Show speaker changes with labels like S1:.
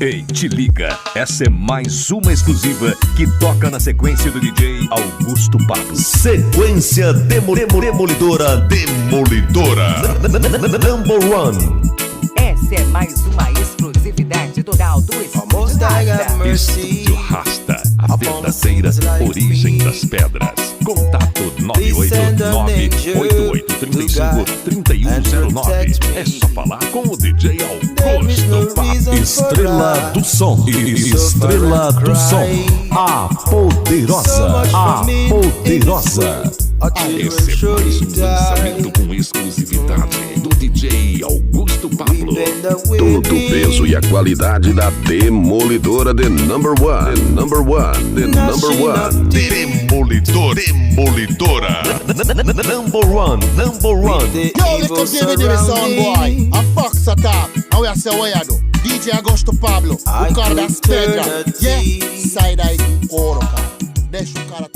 S1: Ei, te liga, essa é mais uma exclusiva que toca na sequência do DJ Augusto Pablo.
S2: Sequência demolidora. Number one.
S3: Essa é mais uma exclusividade total do Estúdio Rasta.
S1: Estúdio Rasta, a verdadeira origem das pedras. Contato 989-8835-3109. É só falar com o DJ Augusto Pablo.
S2: Estrela do som. Estrela do som. A poderosa.
S1: Esse é mais um lançamento com exclusividade do DJ Augusto Pablo.
S4: Todo o peso e a qualidade da demolidora de number one. Demolidora.
S2: Number one.
S5: Yo, little David sound boy. A fox attack. And we are say what you do. DJ Augusto Pablo. O cara das pedras. Yeah. Side eye com couro, cara. Deixa o cara